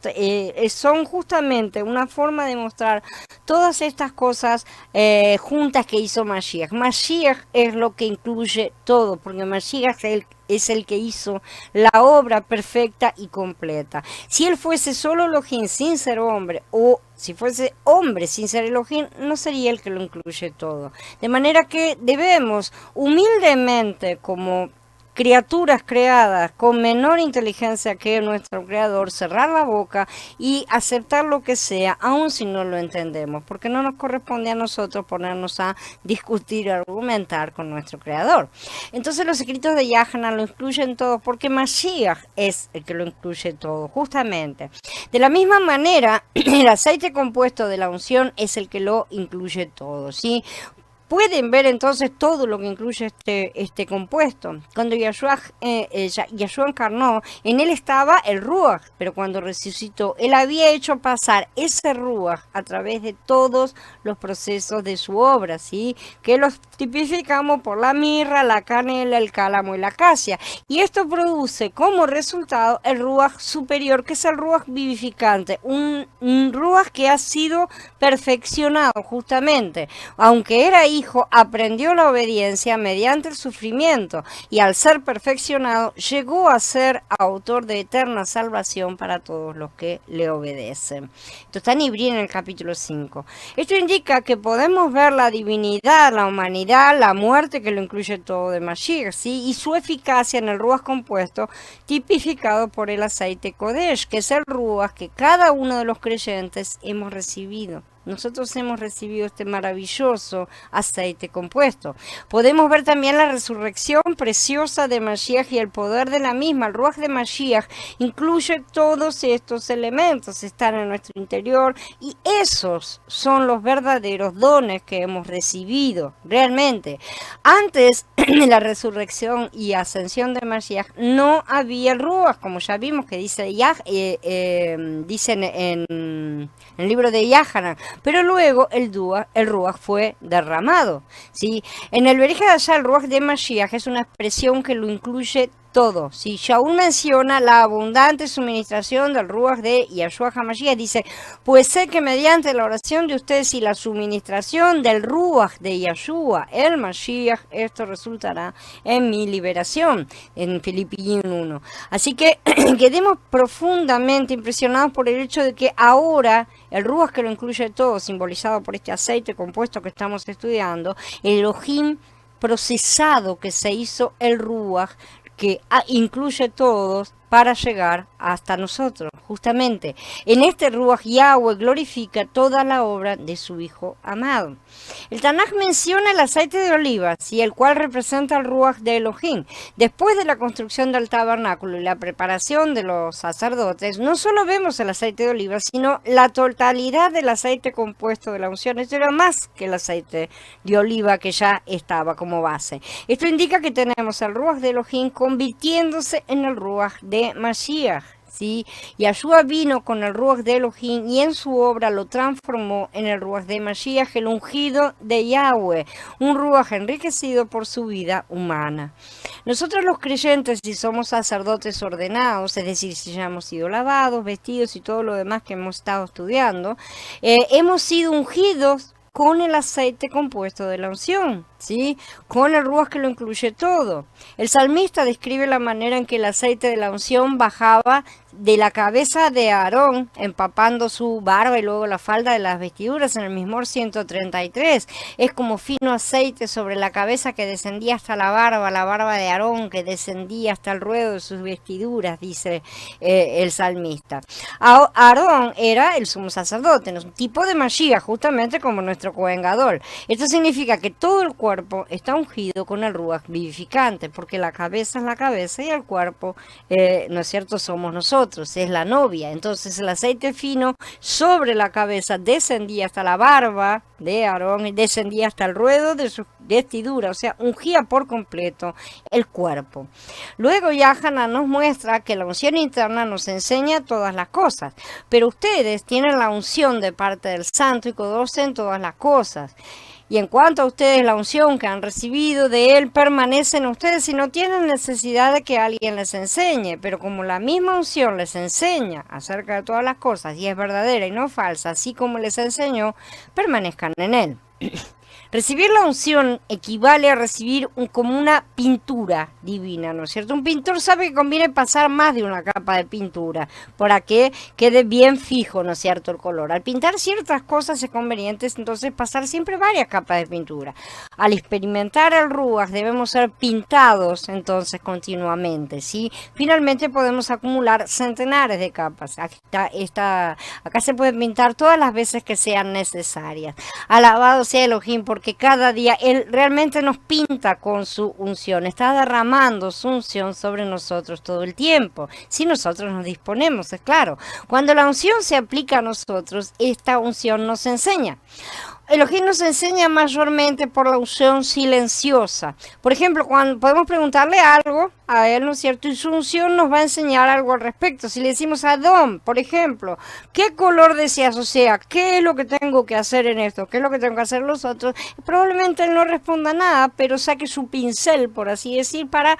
Son justamente una forma de mostrar todas estas cosas juntas que hizo Mashiach. Mashiach es lo que incluye todo, porque Mashiach es el que hizo la obra perfecta y completa. Si él fuese solo Elohim sin ser hombre, o si fuese hombre sin ser Elohim, no sería el que lo incluye todo. De manera que debemos humildemente, como criaturas creadas con menor inteligencia que nuestro creador, cerrar la boca y aceptar lo que sea, aun si no lo entendemos, porque no nos corresponde a nosotros ponernos a discutir, a argumentar con nuestro creador. Entonces los escritos de Yahanan lo incluyen todo, porque Mashiach es el que lo incluye todo, justamente. De la misma manera, el aceite compuesto de la unción es el que lo incluye todo, ¿sí? Pueden ver entonces todo lo que incluye este compuesto. Cuando Yahshua encarnó, en él estaba el Ruach, pero cuando resucitó, él había hecho pasar ese Ruach a través de todos los procesos de su obra, ¿sí? Que los tipificamos por la mirra, la canela, el cálamo y la acacia. Y esto produce como resultado el Ruach superior, que es el Ruach vivificante, un Ruach que ha sido perfeccionado justamente. Aunque era hijo, aprendió la obediencia mediante el sufrimiento y al ser perfeccionado llegó a ser autor de eterna salvación para todos los que le obedecen. Esto está en Ibrí en el capítulo 5. Esto indica que podemos ver la divinidad, la humanidad, la muerte, que lo incluye todo de Mashiach, ¿sí? Y su eficacia en el Ruach compuesto, tipificado por el aceite Kodesh, que es el Ruach que cada uno de los creyentes hemos recibido. Nosotros hemos recibido este maravilloso aceite compuesto. Podemos ver también la resurrección preciosa de Mashiach y el poder de la misma. El Ruach de Mashiach incluye todos estos elementos, están en nuestro interior, y esos son los verdaderos dones que hemos recibido realmente. Antes de la resurrección y ascensión de Mashiach no había el Ruach, como ya vimos que dicen en el libro de Yahanan. Pero luego el Ruach fue derramado, ¿sí? En el Berij Hadashah, el Ruach de Mashiach es una expresión que lo incluye todo. Si Shaul menciona la abundante suministración del Ruach de Yahshua HaMashiach, dice, pues sé que mediante la oración de ustedes y la suministración del Ruach de Yahshua, el Mashiach, esto resultará en mi liberación, en Filipenses 1. Así que quedemos profundamente impresionados por el hecho de que ahora el Ruach, que lo incluye todo, simbolizado por este aceite compuesto que estamos estudiando, el Elohim procesado que se hizo el Ruach, que incluye todos para llegar hasta nosotros. Justamente en este Ruach Yahweh glorifica toda la obra de su Hijo amado. El Tanaj menciona el aceite de oliva, ¿sí?, el cual representa el Ruach de Elohim. Después de la construcción del tabernáculo y la preparación de los sacerdotes, no solo vemos el aceite de oliva, sino la totalidad del aceite compuesto de la unción. Esto era más que el aceite de oliva que ya estaba como base. Esto indica que tenemos el Ruach de Elohim convirtiéndose en el Ruach de Mashiach, ¿sí? Yahshua vino con el Ruach de Elohim y en su obra lo transformó en el Ruach de Mashiach, el ungido de Yahweh, un Ruach enriquecido por su vida humana. Nosotros los creyentes, si somos sacerdotes ordenados, es decir, si ya hemos sido lavados, vestidos y todo lo demás que hemos estado estudiando, hemos sido ungidos con el aceite compuesto de la unción, ¿sí?, con el Ruach que lo incluye todo. El salmista describe la manera en que el aceite de la unción bajaba de la cabeza de Aarón, empapando su barba y luego la falda de las vestiduras, en el Mizmor 133. Es como fino aceite sobre la cabeza que descendía hasta la barba de Aarón que descendía hasta el ruedo de sus vestiduras, dice el salmista. Aarón era el sumo sacerdote, un tipo de Mashiach, justamente como nuestro Cohen Gadol. Esto significa que todo el cuerpo está ungido con el Ruach vivificante, porque la cabeza es la cabeza y el cuerpo, ¿no es cierto?, somos nosotros, es la novia. Entonces el aceite fino sobre la cabeza descendía hasta la barba de Aarón y descendía hasta el ruedo de su vestidura, o sea, ungía por completo el cuerpo. Luego Yahanan nos muestra que la unción interna nos enseña todas las cosas, pero ustedes tienen la unción de parte del Santo y conocen todas las cosas. Y en cuanto a ustedes, la unción que han recibido de Él permanece en ustedes y no tienen necesidad de que alguien les enseñe. Pero como la misma unción les enseña acerca de todas las cosas y es verdadera y no falsa, así como les enseñó, permanezcan en Él. Recibir la unción equivale a recibir como una pintura divina, ¿no es cierto? Un pintor sabe que conviene pasar más de una capa de pintura para que quede bien fijo, ¿no es cierto?, el color. Al pintar ciertas cosas es conveniente entonces pasar siempre varias capas de pintura. Al experimentar el Ruach debemos ser pintados entonces continuamente, ¿sí? Finalmente podemos acumular centenares de capas. Acá se puede pintar todas las veces que sean necesarias. Alabado sea Elohim, porque cada día Él realmente nos pinta con su unción, está derramando su unción sobre nosotros todo el tiempo, si nosotros nos disponemos, es claro. Cuando la unción se aplica a nosotros, esta unción nos enseña. Elohim nos enseña mayormente por la unción silenciosa. Por ejemplo, cuando podemos preguntarle algo a Él, ¿no es cierto?, y su unción nos va a enseñar algo al respecto. Si le decimos a Adón, por ejemplo, ¿qué color deseas? O sea, ¿qué es lo que tengo que hacer en esto? ¿Qué es lo que tengo que hacer los otros? Probablemente Él no responda nada, pero saque su pincel, por así decir, para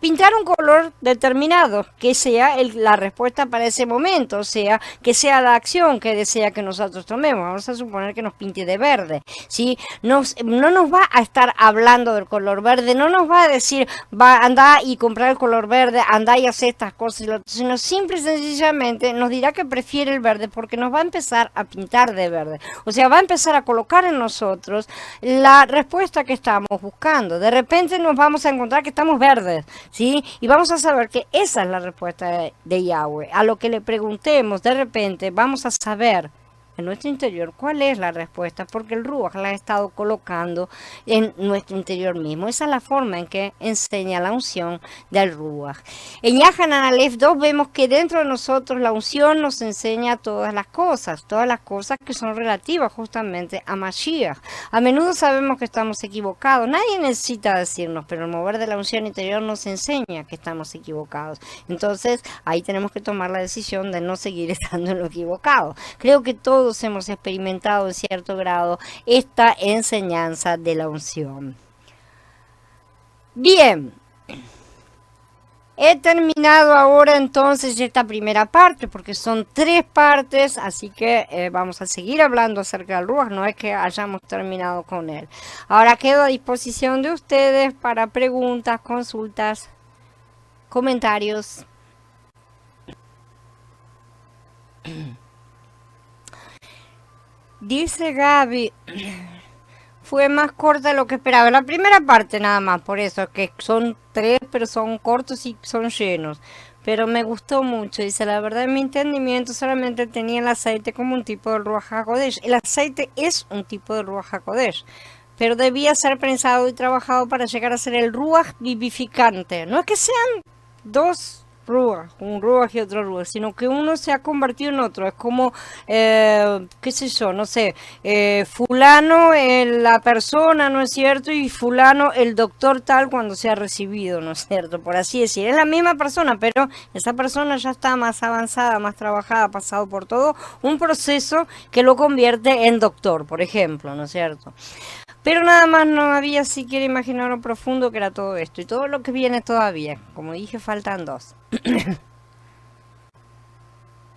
pintar un color determinado, que sea la respuesta para ese momento, o sea, que sea la acción que desea que nosotros tomemos. Vamos a suponer que nos pinte de verde, ¿sí? No nos va a estar hablando del color verde, no nos va a decir, anda y comprar el color verde, anda y hacer estas cosas, sino simple y sencillamente nos dirá que prefiere el verde porque nos va a empezar a pintar de verde. O sea, va a empezar a colocar en nosotros la respuesta que estamos buscando. De repente nos vamos a encontrar que estamos verdes, ¿sí? Y vamos a saber que esa es la respuesta de Yahweh. A lo que le preguntemos, de repente vamos a saber en nuestro interior cuál es la respuesta, porque el Ruach la ha estado colocando en nuestro interior mismo. Esa es la forma en que enseña la unción del Ruach. En Yahanan Aleph 2 vemos que dentro de nosotros la unción nos enseña todas las cosas que son relativas justamente a Mashiach. A menudo sabemos que estamos equivocados, nadie necesita decirnos, pero el mover de la unción interior nos enseña que estamos equivocados. Entonces ahí tenemos que tomar la decisión de no seguir estando en lo equivocado. Creo que todos hemos experimentado en cierto grado esta enseñanza de la unción. Bien, He terminado ahora entonces esta primera parte, porque son tres partes, así que vamos a seguir hablando acerca del Ruach, no es que hayamos terminado con él. Ahora quedo a disposición de ustedes para preguntas, consultas, comentarios. Dice Gaby, fue más corta de lo que esperaba. La primera parte nada más, por eso, que son tres, pero son cortos y son llenos. Pero me gustó mucho. Dice, la verdad, en mi entendimiento solamente tenía el aceite como un tipo de Ruach HaKodesh. El aceite es un tipo de Ruach HaKodesh, pero debía ser pensado y trabajado para llegar a ser el Ruach vivificante. No es que sean dos Ruach, un Ruach y otro Ruach, sino que uno se ha convertido en otro. Es como, qué sé yo, no sé, fulano la persona, ¿no es cierto? Y fulano el doctor tal cuando se ha recibido, ¿no es cierto? Por así decir, es la misma persona, pero esa persona ya está más avanzada, más trabajada, ha pasado por todo un proceso que lo convierte en doctor, por ejemplo, ¿no es cierto? Pero nada más no había siquiera imaginar lo profundo que era todo esto y todo lo que viene todavía. Como dije, faltan dos.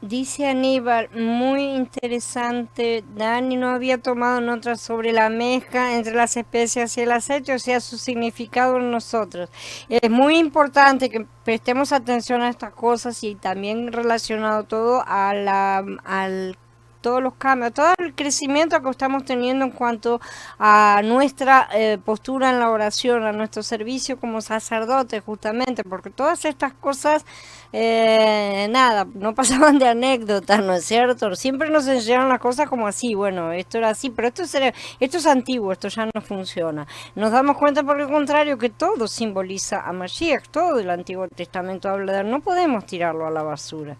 Dice Aníbal, muy interesante. Dani no había tomado notas sobre la mezcla entre las especias y el aceite, o sea, su significado en nosotros. Es muy importante que prestemos atención a estas cosas y también relacionado todo a al todos los cambios, todo el crecimiento que estamos teniendo en cuanto a nuestra postura en la oración, a nuestro servicio como sacerdotes, justamente, porque todas estas cosas, nada, no pasaban de anécdotas, ¿no es cierto? Siempre nos enseñaron las cosas como así, bueno, esto era así, pero esto es antiguo, esto ya no funciona. Nos damos cuenta, por el contrario, que todo simboliza a Mashiach, todo el Antiguo Testamento habla de él, no podemos tirarlo a la basura.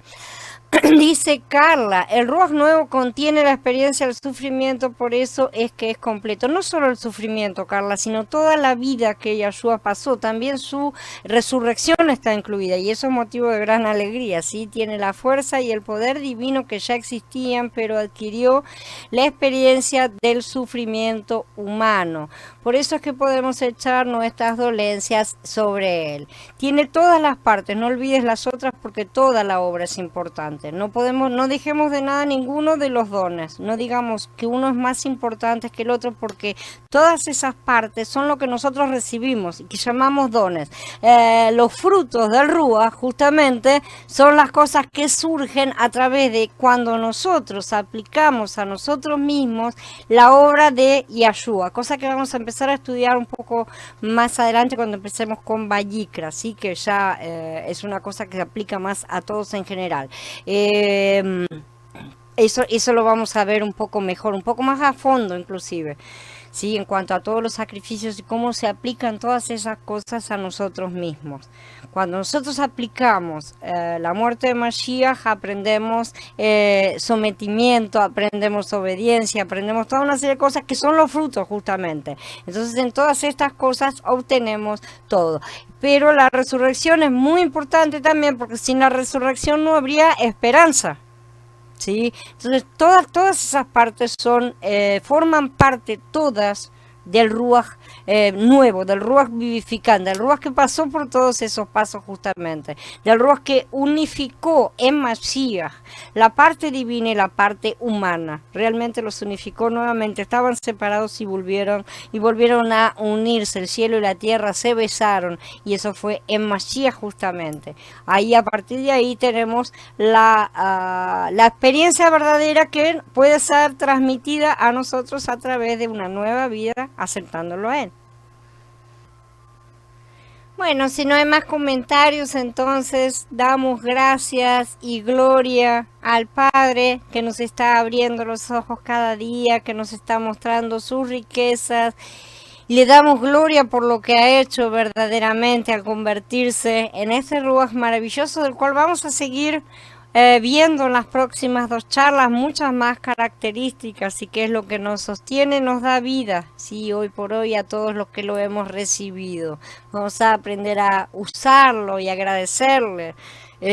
Dice Carla, el Ruach nuevo contiene la experiencia del sufrimiento, por eso es que es completo. No solo el sufrimiento, Carla, sino toda la vida que Yahshua pasó, también su resurrección está incluida y eso es motivo de gran alegría, ¿sí? Tiene la fuerza y el poder divino que ya existían, pero adquirió la experiencia del sufrimiento humano. Por eso es que podemos echar nuestras dolencias sobre él. Tiene todas las partes, no olvides las otras porque toda la obra es importante. No podemos, no dejemos de nada ninguno de los dones. No digamos que uno es más importante que el otro porque todas esas partes son lo que nosotros recibimos y que llamamos dones. Los frutos del Rúa justamente son las cosas que surgen a través de cuando nosotros aplicamos a nosotros mismos la obra de Yahshua, cosa que vamos a empezar a estudiar un poco más adelante cuando empecemos con Vayikra, ¿sí? Que ya es una cosa que se aplica más a todos en general. Eso lo vamos a ver un poco mejor, un poco más a fondo inclusive. Sí, en cuanto a todos los sacrificios y cómo se aplican todas esas cosas a nosotros mismos. Cuando nosotros aplicamos la muerte de Mashiach, aprendemos sometimiento, aprendemos obediencia, aprendemos toda una serie de cosas que son los frutos justamente. Entonces en todas estas cosas obtenemos todo. Pero la resurrección es muy importante también porque sin la resurrección no habría esperanza. ¿Sí? Entonces todas esas partes forman parte todas del Ruach nuevo, del Ruach vivificante, del Ruach que pasó por todos esos pasos justamente, del Ruach que unificó en Mashiach la parte divina y la parte humana, realmente los unificó nuevamente, estaban separados y volvieron a unirse, el cielo y la tierra se besaron y eso fue en Mashiach justamente. Ahí a partir de ahí tenemos la experiencia verdadera que puede ser transmitida a nosotros a través de una nueva vida aceptándolo a él. Bueno, si no hay más comentarios, entonces damos gracias y gloria al Padre que nos está abriendo los ojos cada día, que nos está mostrando sus riquezas. Le damos gloria por lo que ha hecho verdaderamente al convertirse en este Ruach maravilloso del cual vamos a seguir viendo en las próximas dos charlas muchas más características y qué es lo que nos sostiene, nos da vida, sí, hoy por hoy a todos los que lo hemos recibido. Vamos a aprender a usarlo y agradecerle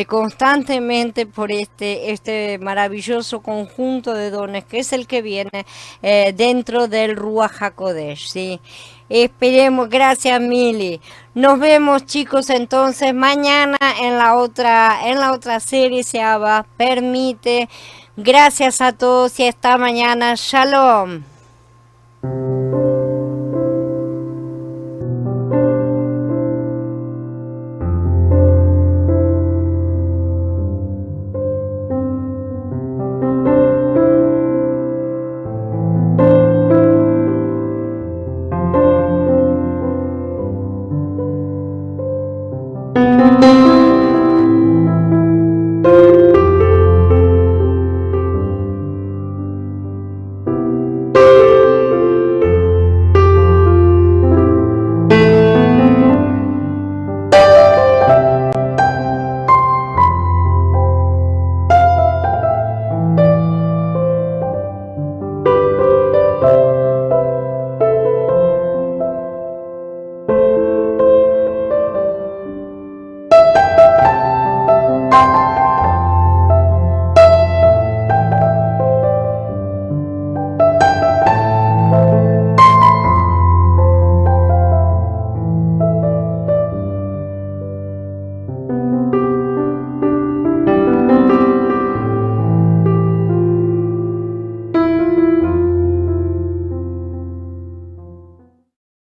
constantemente por este maravilloso conjunto de dones que es el que viene dentro del Ruach HaKodesh, ¿sí? Esperemos, gracias Mili. Nos vemos chicos entonces mañana en la otra serie se permite. Gracias a todos y hasta mañana. Shalom.